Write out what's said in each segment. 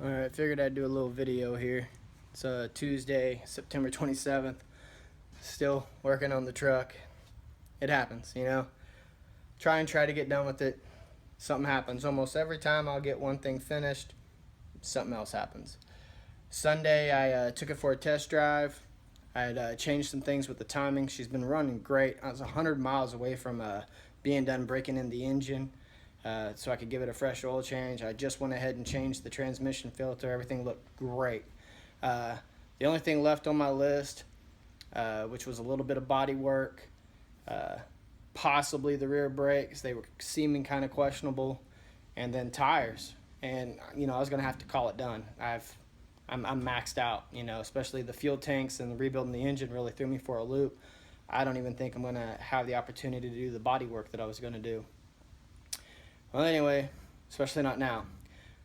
Alright, figured I'd do a little video here. It's Tuesday, September 27th. Still working on the truck. It happens, you know. Try to get done with it. Something happens. Almost every time I'll get one thing finished, something else happens. Sunday, I took it for a test drive. I had changed some things with the timing. She's been running great. I was 100 miles away from being done breaking in the engine. So I could give it a fresh oil change. I just went ahead and changed the transmission filter. Everything looked great. The only thing left on my list, which was a little bit of body work, possibly the rear brakes. They were seeming kind of questionable, and then tires. And you know, I was gonna have to call it done. I'm maxed out. You know, especially the fuel tanks and rebuilding the engine really threw me for a loop. I don't even think I'm gonna have the opportunity to do the body work that I was gonna do. Well, anyway, especially not now.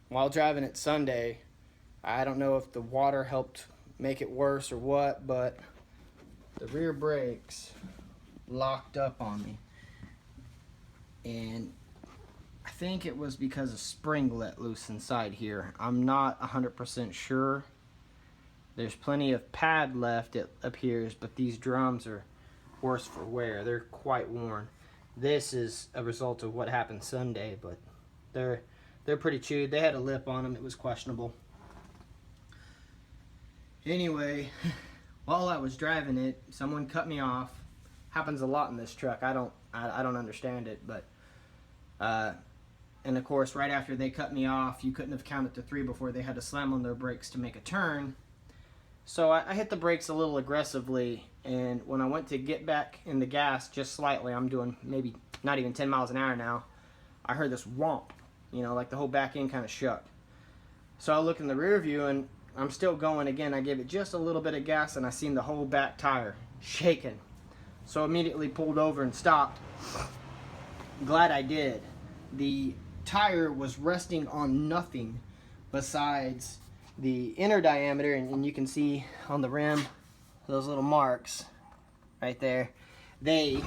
While driving it Sunday, I don't know if the water helped make it worse or what, but the rear brakes locked up on me. And I think it was because a spring let loose inside here. I'm not 100% sure. There's plenty of pad left, it appears, but these drums are worse for wear. They're quite worn. This is a result of what happened Sunday, but they're pretty chewed. They had a lip on them. It was questionable. Anyway, while I was driving it, someone cut me off. Happens a lot in this truck. I don't understand it, but and of course, right after they cut me off, you couldn't have counted to 3 before they had to slam on their brakes to make a turn. So I hit the brakes a little aggressively, and when I went to get back in the gas just slightly, I'm doing maybe not even 10 miles an hour now, I heard this whomp, you know, like the whole back end kind of shook. So I look in the rear view, and I'm still going again. I gave it just a little bit of gas, and I seen the whole back tire shaking. So immediately pulled over and stopped. Glad I did. The tire was resting on nothing besides the inner diameter, and you can see on the rim those little marks right there. They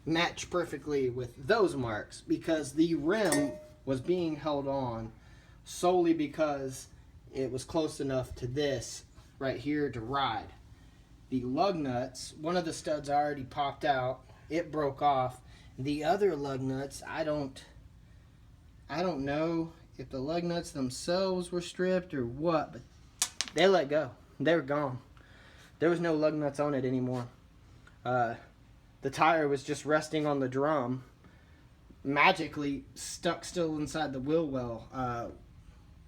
match perfectly with those marks because the rim was being held on solely because it was close enough to this right here to ride. The lug nuts, one of the studs already popped out. It broke off. The other lug nuts, I don't know if the lug nuts themselves were stripped or what, but they let go. They were gone. There was no lug nuts on it anymore. The tire was just resting on the drum, magically stuck still inside the wheel well.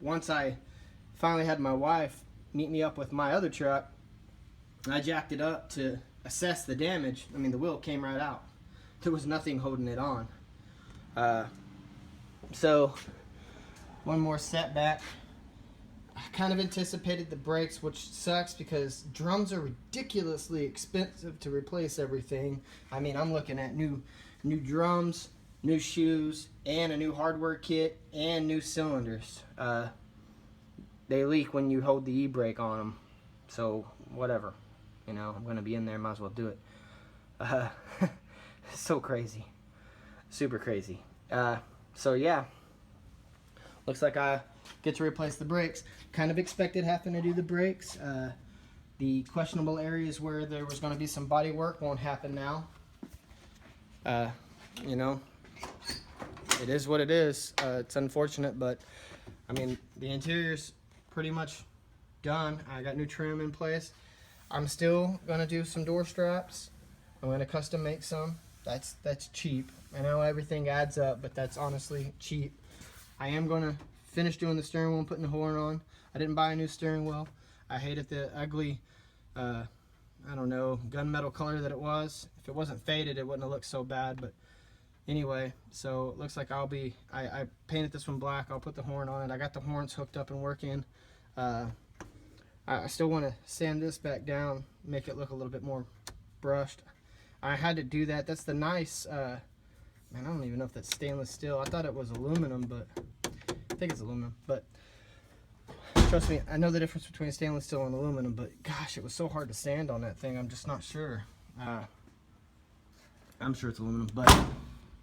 Once I finally had my wife meet me up with my other truck, I jacked it up to assess the damage. I mean, the wheel came right out. There was nothing holding it on. So, one more setback. I kind of anticipated the brakes, which sucks because drums are ridiculously expensive to replace everything. I mean, I'm looking at new drums, new shoes, and a new hardware kit, and new cylinders. They leak when you hold the e-brake on them. So, whatever. You know, I'm going to be in there, might as well do it. So crazy. Super crazy. So, yeah. Looks like I get to replace the brakes. Kind of expected having to do the brakes. The questionable areas where there was going to be some body work won't happen now. You know, it is what it is. It's unfortunate, but I mean, the interior's pretty much done. I got new trim in place. I'm still going to do some door straps. I'm going to custom make some. That's cheap. I know everything adds up, but that's honestly cheap. I am going to finish doing the steering wheel and putting the horn on. I didn't buy a new steering wheel. I hated the ugly, I don't know, gunmetal color that it was. If it wasn't faded, it wouldn't have looked so bad. But anyway, so it looks like I painted this one black. I'll put the horn on it. I got the horns hooked up and working. I still want to sand this back down, make it look a little bit more brushed. I had to do that. That's the nice, man, I don't even know if that's stainless steel. I thought it was aluminum, but I think it's aluminum. But trust me, I know the difference between stainless steel and aluminum, but gosh, it was so hard to sand on that thing. I'm just not sure. I'm sure it's aluminum, but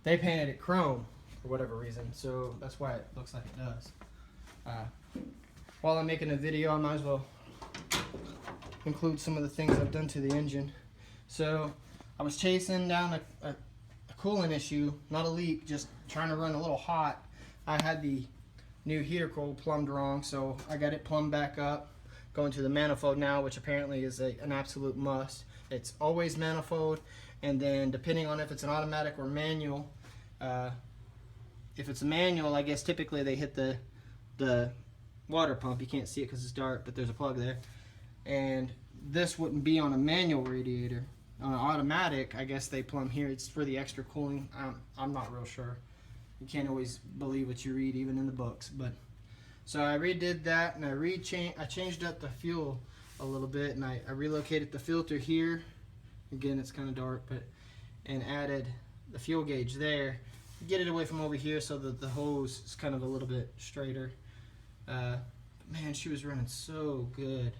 they painted it chrome for whatever reason, so that's why it looks like it does. while I'm making a video, I might as well include some of the things I've done to the engine. So I was chasing down a coolant issue, not a leak, just trying to run a little hot. I had the new heater coil plumbed wrong, so I got it plumbed back up. Going to the manifold now, which apparently is an absolute must. It's always manifold, and then depending on if it's an automatic or manual, if it's a manual, I guess typically they hit the water pump. You can't see it because it's dark, but there's a plug there. And this wouldn't be on a manual radiator. On an automatic, I guess they plumb here. It's for the extra cooling. I'm not real sure. You can't always believe what you read, even in the books. But so I redid that, and I changed up the fuel a little bit, and I relocated the filter here. Again, it's kind of dark, but and added the fuel gauge there. Get it away from over here so that the hose is kind of a little bit straighter. Man, she was running so good.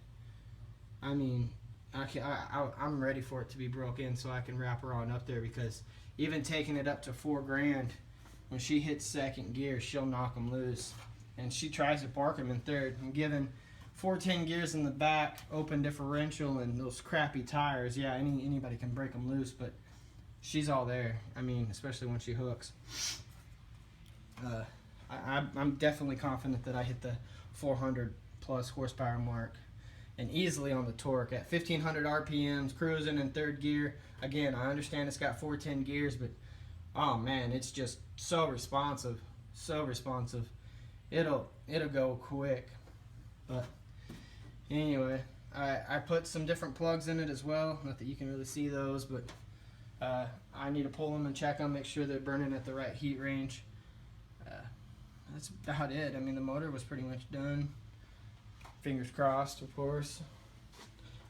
I mean, I'm ready for it to be broke in so I can wrap her on up there, because even taking it up to $4,000, when she hits second gear, she'll knock them loose. And she tries to park them in third. I'm giving 410 gears in the back, open differential, and those crappy tires. Yeah, anybody can break them loose, but she's all there. I mean, especially when she hooks. I'm definitely confident that I hit the 400 plus horsepower mark, and easily on the torque at 1500 RPMs, cruising in third gear. Again, I understand it's got 410 gears, but oh man, it's just so responsive, so responsive. It'll go quick. But anyway, I put some different plugs in it as well. Not that you can really see those, but I need to pull them and check them, make sure they're burning at the right heat range. That's about it. I mean, the motor was pretty much done. Fingers crossed, of course.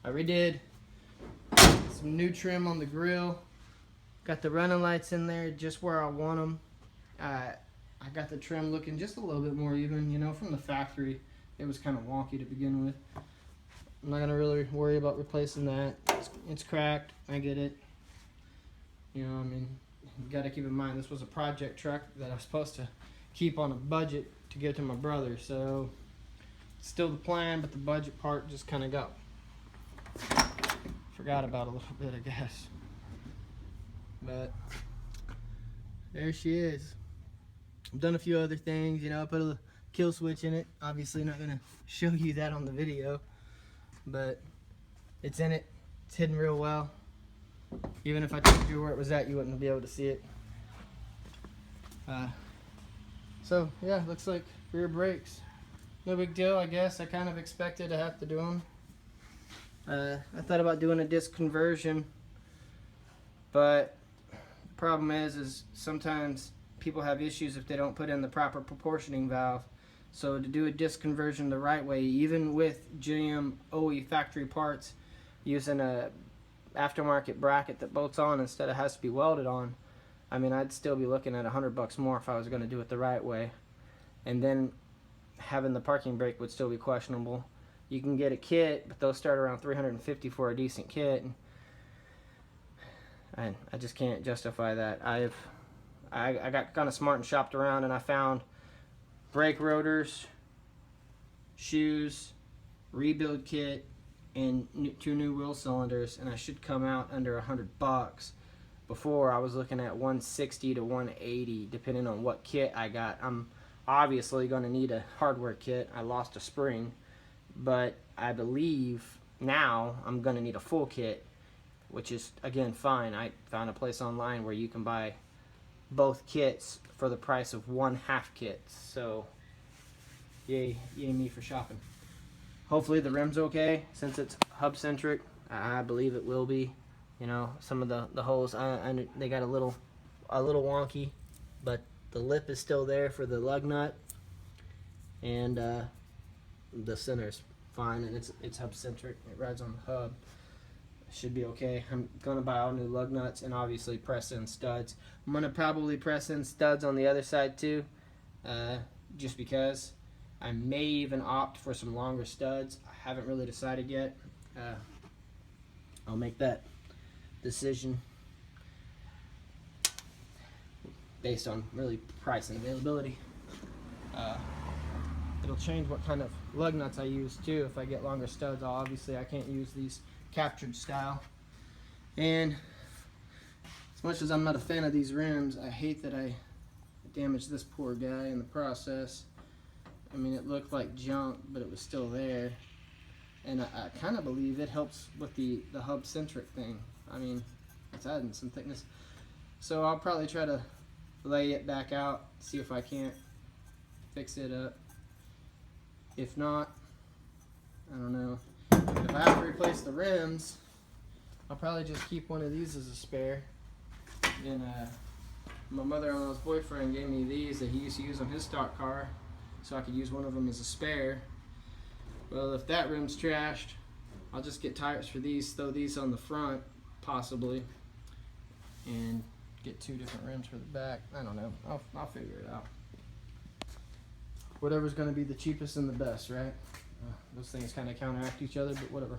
I redid some new trim on the grill. Got the running lights in there just where I want them. I got the trim looking just a little bit more even, you know, from the factory. It was kind of wonky to begin with. I'm not going to really worry about replacing that. It's cracked. I get it. You know, I mean, you got to keep in mind, this was a project truck that I was supposed to keep on a budget to give to my brother. So, it's still the plan, but the budget part just kind of forgot about a little bit, I guess. But there she is. I've done a few other things, you know. I put a kill switch in it. Obviously not going to show you that on the video, but it's in it. It's hidden real well. Even if I told you where it was at, you wouldn't be able to see it. So yeah, looks like rear brakes. No big deal, I guess. I kind of expected to have to do them. I thought about doing a disc conversion, but the problem is sometimes people have issues if they don't put in the proper proportioning valve. So to do a disc conversion the right way, even with GM OE factory parts, using a aftermarket bracket that bolts on instead of has to be welded on, I mean, I'd still be looking at $100 more if I was going to do it the right way. And then having the parking brake would still be questionable. You can get a kit, but they'll start around $350 for a decent kit, and I just can't justify that. I got kind of smart and shopped around, and I found brake rotors, shoes, rebuild kit, and 2 new wheel cylinders, and I should come out under $100. Before, I was looking at $160 to $180, depending on what kit I got. I'm obviously going to need a hardware kit. I lost a spring, but I believe now I'm going to need a full kit, which is, again, fine. I found a place online where you can buy both kits for the price of one half kit. So, yay me for shopping. Hopefully the rim's okay, since it's hub-centric. I believe it will be. You know, some of the holes, they got a little wonky, but the lip is still there for the lug nut, and the center's fine, and it's hub-centric. It rides on the hub. Should be okay. I'm gonna buy all new lug nuts and obviously press in studs. I'm gonna probably press in studs on the other side too, just because. I may even opt for some longer studs. I haven't really decided yet. I'll make that decision based on really price and availability. It'll change what kind of lug nuts I use too. If I get longer studs, obviously I can't use these captured style. And as much as I'm not a fan of these rims, I hate that I damaged this poor guy in the process. I mean, it looked like junk, but it was still there. And I kind of believe it helps with the hub centric thing. I mean, it's adding some thickness. So I'll probably try to lay it back out, see if I can't fix it up. If not, I don't know. If I have to replace the rims, I'll probably just keep one of these as a spare. And my mother-in-law's boyfriend gave me these that he used to use on his stock car, so I could use one of them as a spare. Well, if that rim's trashed, I'll just get tires for these, throw these on the front, possibly, and get 2 different rims for the back. I don't know. I'll figure it out. Whatever's going to be the cheapest and the best, right? Those things kind of counteract each other, but whatever.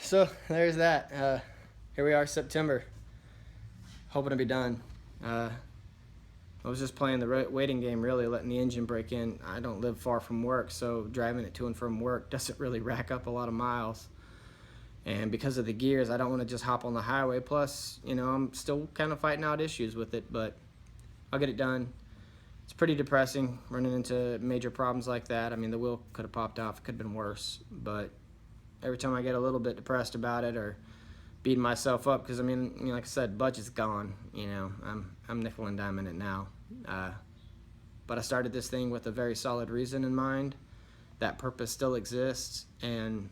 So there's that. Here we are, September. Hoping to be done. I was just playing the waiting game, really, letting the engine break in. I don't live far from work, so driving it to and from work doesn't really rack up a lot of miles. And because of the gears, I don't want to just hop on the highway. Plus, you know, I'm still kind of fighting out issues with it, but I'll get it done. It's pretty depressing running into major problems like that. I mean, the wheel could have popped off. It could have been worse. But every time I get a little bit depressed about it or beating myself up, because I mean, like I said, budget's gone. You know, I'm nickel and diming it now. But I started this thing with a very solid reason in mind. That purpose still exists, and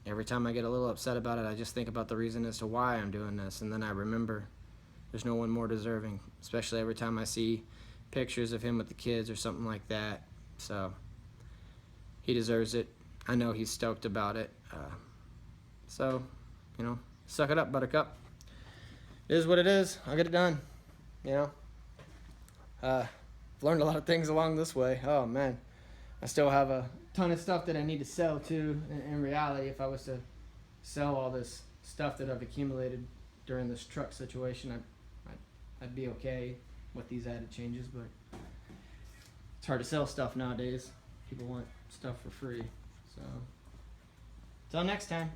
every time I get a little upset about it, I just think about the reason as to why I'm doing this, and then I remember there's no one more deserving, especially every time I see pictures of him with the kids or something like that. So he deserves it. I know he's stoked about it. So, you know, suck it up, buttercup. It is what it is. I'll get it done. You know, I've learned a lot of things along this way. Oh man, I still have a ton of stuff that I need to sell too. In reality, if I was to sell all this stuff that I've accumulated during this truck situation, I'd be okay with these added changes, but it's hard to sell stuff nowadays. People want stuff for free. So, until next time.